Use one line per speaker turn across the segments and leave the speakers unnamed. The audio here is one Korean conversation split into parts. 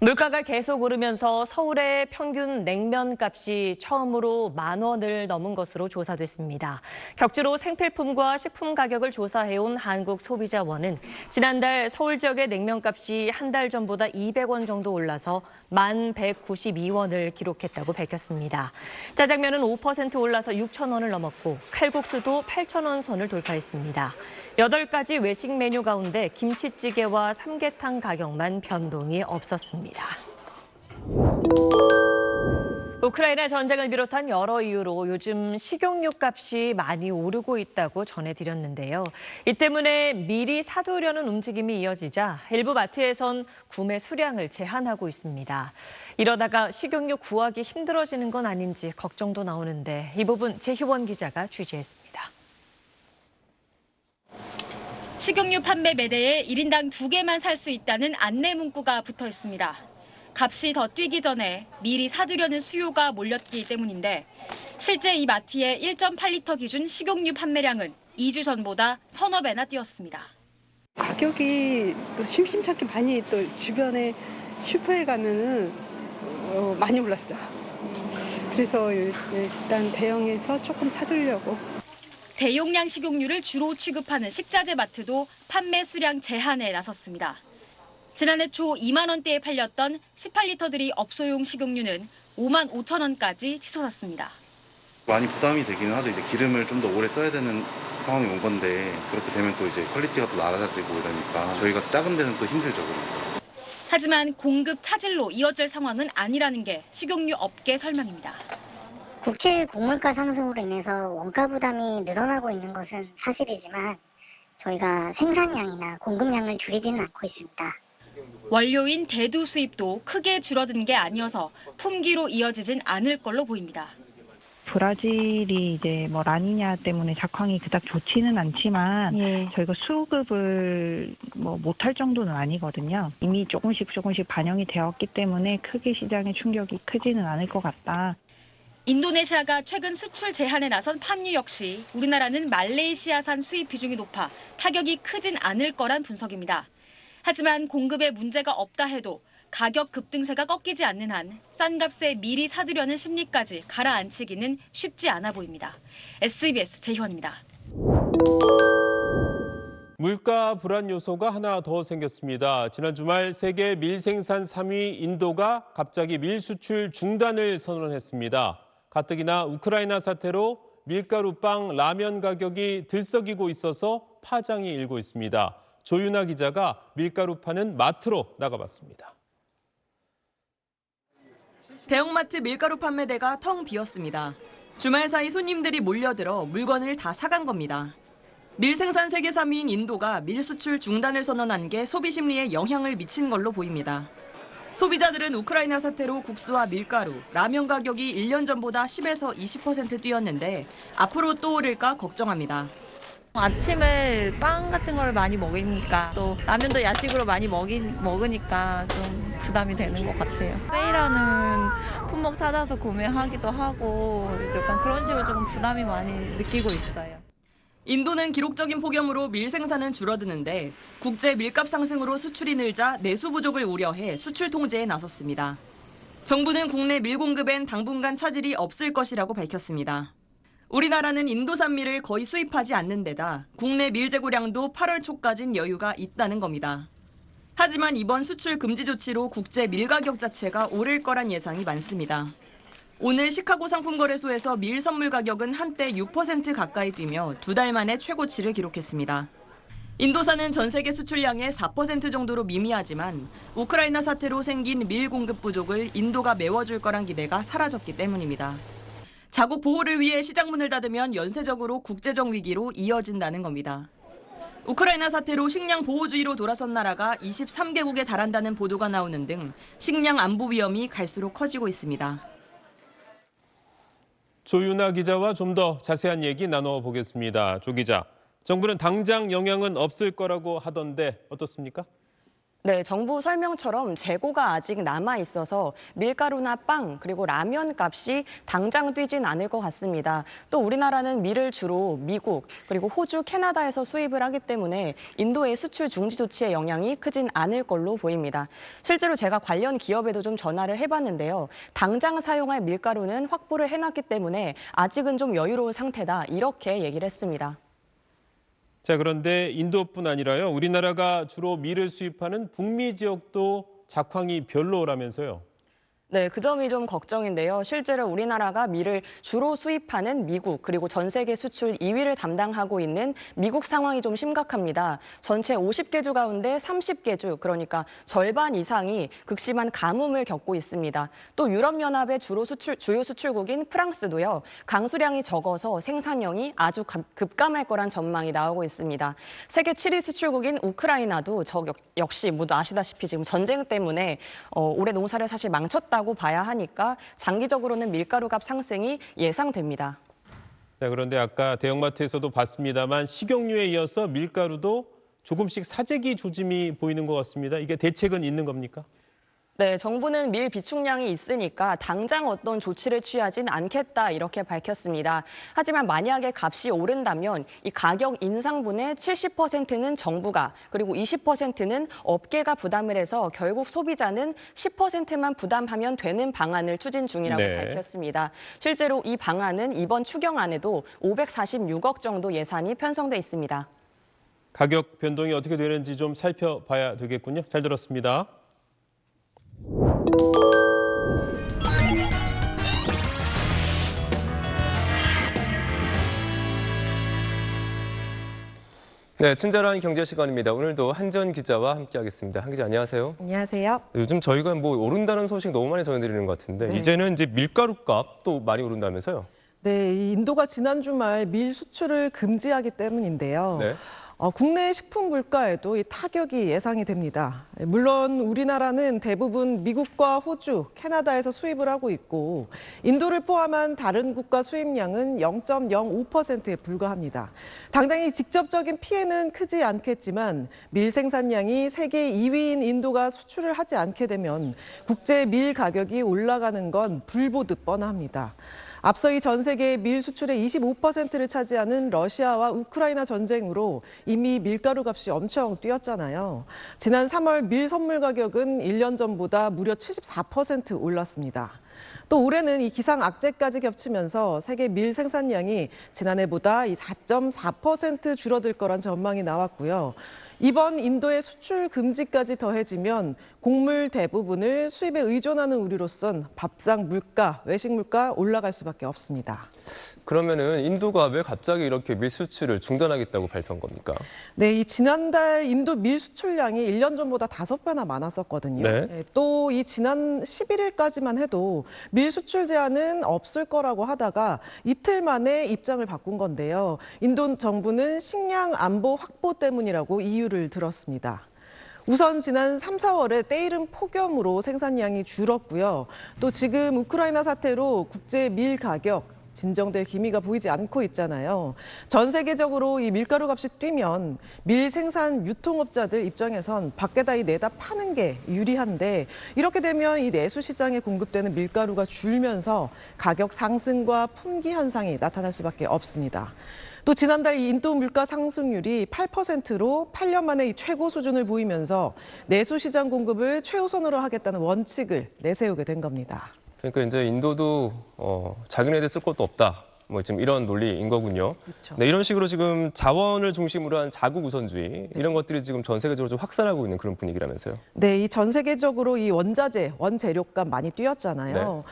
물가가 계속 오르면서 서울의 평균 냉면 값이 처음으로 10,000원을 넘은 것으로 조사됐습니다. 격주로 생필품과 식품 가격을 조사해온 한국소비자원은 지난달 서울 지역의 냉면 값이 한 달 전보다 200원 정도 올라서 1,192원을 기록했다고 밝혔습니다. 짜장면은 5% 올라서 6,000원을 넘었고 칼국수도 8,000원 선을 돌파했습니다. 8가지 외식 메뉴 가운데 김치찌개와 삼계탕 가격만 변동이 없었습니다. 우크라이나 전쟁을 비롯한 여러 이유로 요즘 식용유 값이 많이 오르고 있다고 전해드렸는데요. 이 때문에 미리 사두려는 움직임이 이어지자 일부 마트에선 구매 수량을 제한하고 있습니다. 이러다가 식용유 구하기 힘들어지는 건 아닌지 걱정도 나오는데 이 부분 재희원 기자가 취재했습니다.
식용유 판매 매대에 1인당 2개만 살 수 있다는 안내 문구가 붙어 있습니다. 값이 더 뛰기 전에 미리 사두려는 수요가 몰렸기 때문인데 실제 이 마트의 1.8리터 기준 식용유 판매량은 2주 전보다 서너 배나 뛰었습니다.
가격이 또 심심찮게 많이 또 주변에 슈퍼에 가면은 많이 올랐어요. 그래서 일단 대형해서 조금 사두려고.
대용량 식용유를 주로 취급하는 식자재 마트도 판매 수량 제한에 나섰습니다. 지난해 초 2만 원대에 팔렸던 18리터들이 업소용 식용유는 5만 5천 원까지 치솟았습니다.
많이 부담이 되기는 하죠. 이제 기름을 좀 더 오래 써야 되는 상황이 온 건데 그렇게 되면 또 이제 퀄리티가 또 낮아지고 이러니까 저희 같은 작은 데는 또 힘들죠. 그러니까.
하지만 공급 차질로 이어질 상황은 아니라는 게 식용유 업계 설명입니다.
국제 곡물가 상승으로 인해서 원가 부담이 늘어나고 있는 것은 사실이지만 저희가 생산량이나 공급량을 줄이지는 않고 있습니다.
원료인 대두 수입도 크게 줄어든 게 아니어서 품귀로 이어지진 않을 걸로 보입니다.
브라질이 이제 라니냐 때문에 작황이 그닥 좋지는 않지만 저희가 수급을 못할 정도는 아니거든요. 이미 조금씩 반영이 되었기 때문에 크게 시장의 충격이 크지는 않을 것 같다.
인도네시아가 최근 수출 제한에 나선 팜유 역시 우리나라는 말레이시아산 수입 비중이 높아 타격이 크진 않을 거란 분석입니다. 하지만 공급에 문제가 없다 해도 가격 급등세가 꺾이지 않는 한 싼 값에 미리 사두려는 심리까지 가라앉히기는 쉽지 않아 보입니다. SBS 재희원입니다.
물가 불안 요소가 하나 더 생겼습니다. 지난 주말 세계 밀 생산 3위 인도가 갑자기 밀 수출 중단을 선언했습니다. 가뜩이나 우크라이나 사태로 밀가루빵, 라면 가격이 들썩이고 있어서 파장이 일고 있습니다. 조윤아 기자가 밀가루 파는 마트로 나가봤습니다.
대형마트 밀가루 판매대가 텅 비었습니다. 주말 사이 손님들이 몰려들어 물건을 다 사간 겁니다. 밀 생산 세계 3위인 인도가 밀 수출 중단을 선언한 게 소비 심리에 영향을 미친 걸로 보입니다. 소비자들은 우크라이나 사태로 국수와 밀가루, 라면 가격이 1년 전보다 10에서 20% 뛰었는데 앞으로 또 오를까 걱정합니다.
아침에 빵 같은 걸 많이 먹으니까 또 라면도 야식으로 많이 먹으니까 좀 부담이 되는 것 같아요. 세일하는 품목 찾아서 구매하기도 하고 약간 그런 식으로 조금 부담이 많이 느끼고 있어요.
인도는 기록적인 폭염으로 밀 생산은 줄어드는데 국제 밀값 상승으로 수출이 늘자 내수 부족을 우려해 수출 통제에 나섰습니다. 정부는 국내 밀 공급엔 당분간 차질이 없을 것이라고 밝혔습니다. 우리나라는 인도산 밀을 거의 수입하지 않는 데다 국내 밀 재고량도 8월 초까진 여유가 있다는 겁니다. 하지만 이번 수출 금지 조치로 국제 밀 가격 자체가 오를 거란 예상이 많습니다. 오늘 시카고 상품거래소에서 밀 선물 가격은 한때 6% 가까이 뛰며 2달 만에 최고치를 기록했습니다. 인도산은 전 세계 수출량의 4% 정도로 미미하지만 우크라이나 사태로 생긴 밀 공급 부족을 인도가 메워줄 거란 기대가 사라졌기 때문입니다. 자국 보호를 위해 시장 문을 닫으면 연쇄적으로 국제적 위기로 이어진다는 겁니다. 우크라이나 사태로 식량 보호주의로 돌아선 나라가 23개국에 달한다는 보도가 나오는 등 식량 안보 위험이 갈수록 커지고 있습니다.
조윤아 기자와 좀 더 자세한 얘기 나눠보겠습니다. 조 기자, 정부는 당장 영향은 없을 거라고 하던데 어떻습니까?
네, 정부 설명처럼 재고가 아직 남아 있어서 밀가루나 빵 그리고 라면 값이 당장 뛰진 않을 것 같습니다. 또 우리나라는 밀을 주로 미국 그리고 호주, 캐나다에서 수입을 하기 때문에 인도의 수출 중지 조치의 영향이 크진 않을 걸로 보입니다. 실제로 제가 관련 기업에도 좀 전화를 해봤는데요. 당장 사용할 밀가루는 확보를 해놨기 때문에 아직은 좀 여유로운 상태다 이렇게 얘기를 했습니다.
자, 그런데 인도뿐 아니라요. 우리나라가 주로 밀을 수입하는 북미 지역도 작황이 별로라면서요.
네, 그 점이 좀 걱정인데요. 실제로 우리나라가 밀을 주로 수입하는 미국 그리고 전 세계 수출 2위를 담당하고 있는 미국 상황이 좀 심각합니다. 전체 50개 주 가운데 30개 주, 그러니까 절반 이상이 극심한 가뭄을 겪고 있습니다. 또 유럽연합의 주요 수출국인 프랑스도요. 강수량이 적어서 생산량이 아주 급감할 거란 전망이 나오고 있습니다. 세계 7위 수출국인 우크라이나도 역시 모두 아시다시피 지금 전쟁 때문에 올해 농사를 사실 망쳤다고 봐야 하니까 장기적으로는 밀가루 값 상승이 예상됩니다.
네, 그런데 아까 대형마트에서도 봤습니다만 식용유에 이어서 밀가루도 조금씩 사재기 조짐이 보이는 것 같습니다. 이게 대책은 있는 겁니까?
네, 정부는 밀 비축량이 있으니까 당장 어떤 조치를 취하진 않겠다 이렇게 밝혔습니다. 하지만 만약에 값이 오른다면 이 가격 인상분의 70%는 정부가 그리고 20%는 업계가 부담을 해서 결국 소비자는 10%만 부담하면 되는 방안을 추진 중이라고 밝혔습니다. 실제로 이 방안은 이번 추경안에도 546억 정도 예산이 편성돼 있습니다.
가격 변동이 어떻게 되는지 좀 살펴봐야 되겠군요. 잘 들었습니다.
네, 친절한 경제 시간입니다. 오늘도 한전 기자와 함께하겠습니다. 한 기자 안녕하세요.
안녕하세요.
요즘 저희가 오른다는 소식 너무 많이 전해드리는 것 같은데
네.
이제는 이제 밀가루 값도 많이 오른다면서요?
네, 이 인도가 지난 주말 밀 수출을 금지하기 때문인데요.
네.
국내 식품 물가에도 이 타격이 예상이 됩니다. 물론 우리나라는 대부분 미국과 호주, 캐나다에서 수입을 하고 있고 인도를 포함한 다른 국가 수입량은 0.05%에 불과합니다. 당장 이 직접적인 피해는 크지 않겠지만 밀 생산량이 세계 2위인 인도가 수출을 하지 않게 되면 국제 밀 가격이 올라가는 건 불보듯 뻔합니다. 앞서 이 전 세계 밀 수출의 25%를 차지하는 러시아와 우크라이나 전쟁으로 이미 밀가루 값이 엄청 뛰었잖아요. 지난 3월 밀 선물 가격은 1년 전보다 무려 74% 올랐습니다. 또 올해는 이 기상 악재까지 겹치면서 세계 밀 생산량이 지난해보다 이 4.4% 줄어들 거란 전망이 나왔고요. 이번 인도의 수출 금지까지 더해지면 곡물 대부분을 수입에 의존하는 우리로선 밥상 물가, 외식 물가 올라갈 수밖에 없습니다.
그러면은 인도가 왜 갑자기 이렇게 밀 수출을 중단하겠다고 발표한 겁니까?
네, 이 지난달 인도 밀 수출량이 1년 전보다 5배나 많았었거든요.
네.
또 이 지난 11일까지만 해도 밀 수출 제한은 없을 거라고 하다가 이틀 만에 입장을 바꾼 건데요. 인도 정부는 식량 안보 확보 때문이라고 이유를 들었습니다. 우선 지난 3, 4월에 때이른 폭염으로 생산량이 줄었고요. 또 지금 우크라이나 사태로 국제 밀 가격 진정될 기미가 보이지 않고 있잖아요. 전 세계적으로 이 밀가루 값이 뛰면 밀 생산 유통업자들 입장에선 밖에다 내다 파는 게 유리한데 이렇게 되면 이 내수 시장에 공급되는 밀가루가 줄면서 가격 상승과 품귀 현상이 나타날 수밖에 없습니다. 또 지난달 이 인도 물가 상승률이 8%로 8년 만에 이 최고 수준을 보이면서 내수 시장 공급을 최우선으로 하겠다는 원칙을 내세우게 된 겁니다.
그러니까 이제 인도도 자기네들 쓸 것도 없다. 지금 이런 논리인 거군요.
그렇죠.
네, 이런 식으로 지금 자원을 중심으로 한 자국 우선주의 이런 것들이 지금 전 세계적으로 좀 확산하고 있는 그런 분위기라면서요.
네, 이 전 세계적으로 이 원자재, 원재료값 많이 뛰었잖아요.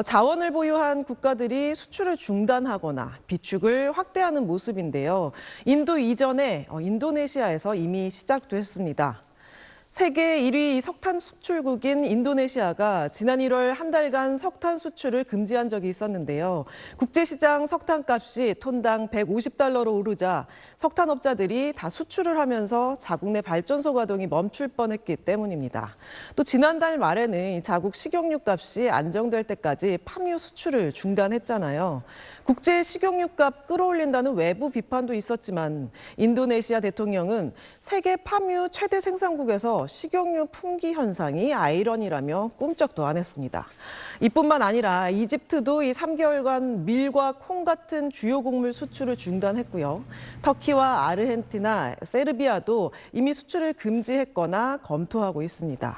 자원을 보유한 국가들이 수출을 중단하거나 비축을 확대하는 모습인데요. 인도 이전에 인도네시아에서 이미 시작됐습니다. 세계 1위 석탄 수출국인 인도네시아가 지난 1월 한 달간 석탄 수출을 금지한 적이 있었는데요. 국제시장 석탄값이 톤당 150달러로 오르자 석탄업자들이 다 수출을 하면서 자국 내 발전소 가동이 멈출 뻔했기 때문입니다. 또 지난달 말에는 자국 식용유 값이 안정될 때까지 팜유 수출을 중단했잖아요. 국제 식용유값 끌어올린다는 외부 비판도 있었지만 인도네시아 대통령은 세계 팜유 최대 생산국에서 중국에서 식용유 품귀 현상이 아이러니라며 꿈쩍도 안 했습니다. 이뿐만 아니라 이집트도 이 3개월간 밀과 콩 같은 주요 곡물 수출을 중단했고요. 터키와 아르헨티나, 세르비아도 이미 수출을 금지했거나 검토하고 있습니다.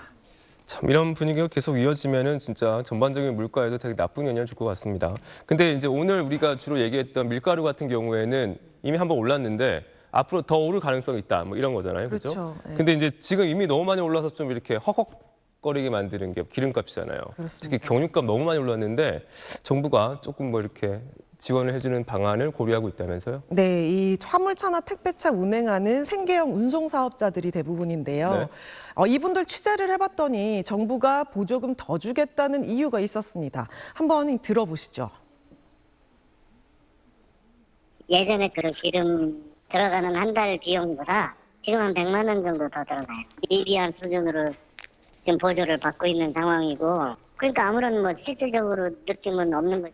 참 이런 분위기가 계속 이어지면은 진짜 전반적인 물가에도 되게 나쁜 영향을 줄 것 같습니다. 근데 이제 오늘 우리가 주로 얘기했던 밀가루 같은 경우에는 이미 한번 올랐는데 앞으로 더 오를 가능성이 있다. 뭐 이런 거잖아요. 그렇죠?
그렇죠. 네.
근데 이제 지금 이미 너무 많이 올라서 좀 이렇게 헉헉거리게 만드는 게 기름값이잖아요.
그렇습니다.
특히 경유값 너무 많이 올랐는데 정부가 조금 뭐 이렇게 지원을 해주는 방안을 고려하고 있다면서요?
네, 이 화물차나 택배차 운행하는 생계형 운송 사업자들이 대부분인데요.
네.
이분들 취재를 해봤더니 정부가 보조금 더 주겠다는 이유가 있었습니다. 한번 들어보시죠.
예전에 그 기름 들어가는 한 달 비용보다 지금 한 100만 원 정도 더 들어가요. 미비한 수준으로 지금 보조를 받고 있는 상황이고, 그러니까 아무런 뭐 실질적으로 느낌은 없는 거죠.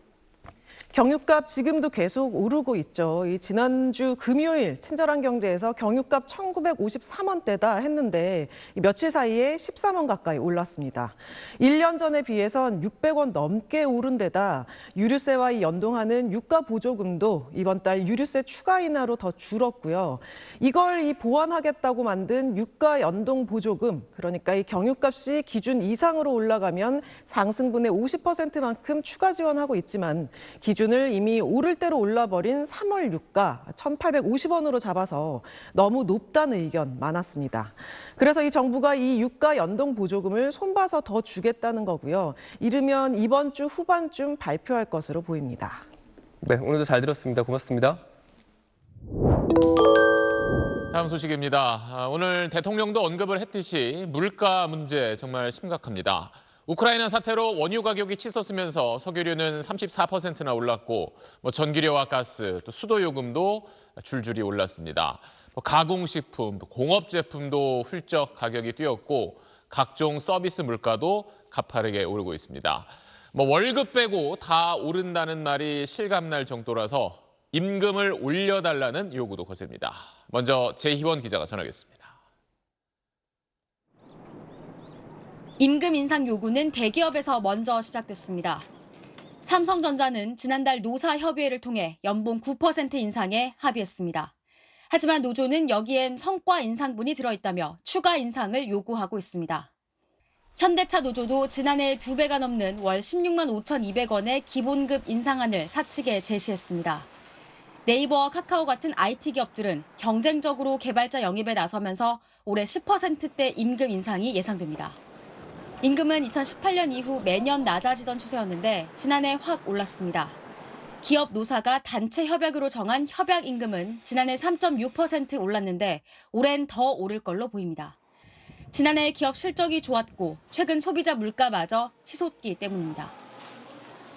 경유값 지금도 계속 오르고 있죠. 이 지난주 금요일 친절한 경제에서 경유값 1,953원대다 했는데 며칠 사이에 13원 가까이 올랐습니다. 1년 전에 비해선 600원 넘게 오른 데다 유류세와 연동하는 유가 보조금도 이번 달 유류세 추가 인하로 더 줄었고요. 이걸 보완하겠다고 만든 유가 연동 보조금, 그러니까 이 경유값이 기준 이상으로 올라가면 상승분의 50%만큼 추가 지원하고 있지만 기준을 이미 오를 대로 올라버린 3월 유가 1,850원으로 잡아서 너무 높다는 의견 많았습니다. 그래서 이 정부가 이 유가 연동 보조금을 손봐서 더 주겠다는 거고요. 이르면 이번 주 후반쯤 발표할 것으로 보입니다.
네, 오늘도 잘 들었습니다. 고맙습니다.
다음 소식입니다. 오늘 대통령도 언급을 했듯이 물가 문제 정말 심각합니다. 우크라이나 사태로 원유 가격이 치솟으면서 석유류는 34%나 올랐고 전기료와 가스, 또 수도 요금도 줄줄이 올랐습니다. 가공식품, 공업 제품도 훌쩍 가격이 뛰었고 각종 서비스 물가도 가파르게 오르고 있습니다. 월급 빼고 다 오른다는 말이 실감날 정도라서 임금을 올려달라는 요구도 거셉니다. 먼저 재희원 기자가 전하겠습니다.
임금 인상 요구는 대기업에서 먼저 시작됐습니다. 삼성전자는 지난달 노사협의회를 통해 연봉 9% 인상에 합의했습니다. 하지만 노조는 여기엔 성과 인상분이 들어있다며 추가 인상을 요구하고 있습니다. 현대차 노조도 지난해 2배가 넘는 월 16만 5,200원의 기본급 인상안을 사측에 제시했습니다. 네이버와 카카오 같은 IT 기업들은 경쟁적으로 개발자 영입에 나서면서 올해 10%대 임금 인상이 예상됩니다. 임금은 2018년 이후 매년 낮아지던 추세였는데 지난해 확 올랐습니다. 기업 노사가 단체 협약으로 정한 협약 임금은 지난해 3.6% 올랐는데 올해는 더 오를 걸로 보입니다. 지난해 기업 실적이 좋았고 최근 소비자 물가마저 치솟기 때문입니다.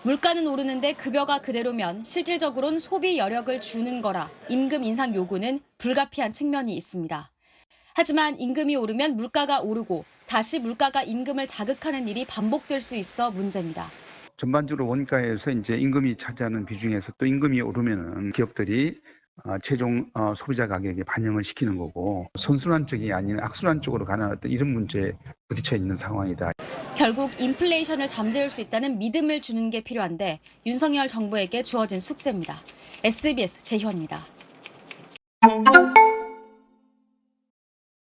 물가는 오르는데 급여가 그대로면 실질적으로는 소비 여력을 주는 거라 임금 인상 요구는 불가피한 측면이 있습니다. 하지만 임금이 오르면 물가가 오르고 다시 물가가 임금을 자극하는 일이 반복될 수 있어 문제입니다.
전반적으로 원가에서 이제 임금이 차지하는 비중에서 또 임금이 오르면은 기업들이 최종 소비자 가격에 반영을 시키는 거고 선순환 쪽이 아닌 악순환 쪽으로 가는 어떤 이런 문제에 부딪혀 있는 상황이다.
결국 인플레이션을 잠재울 수 있다는 믿음을 주는 게 필요한데 윤석열 정부에게 주어진 숙제입니다. SBS 재희원입니다.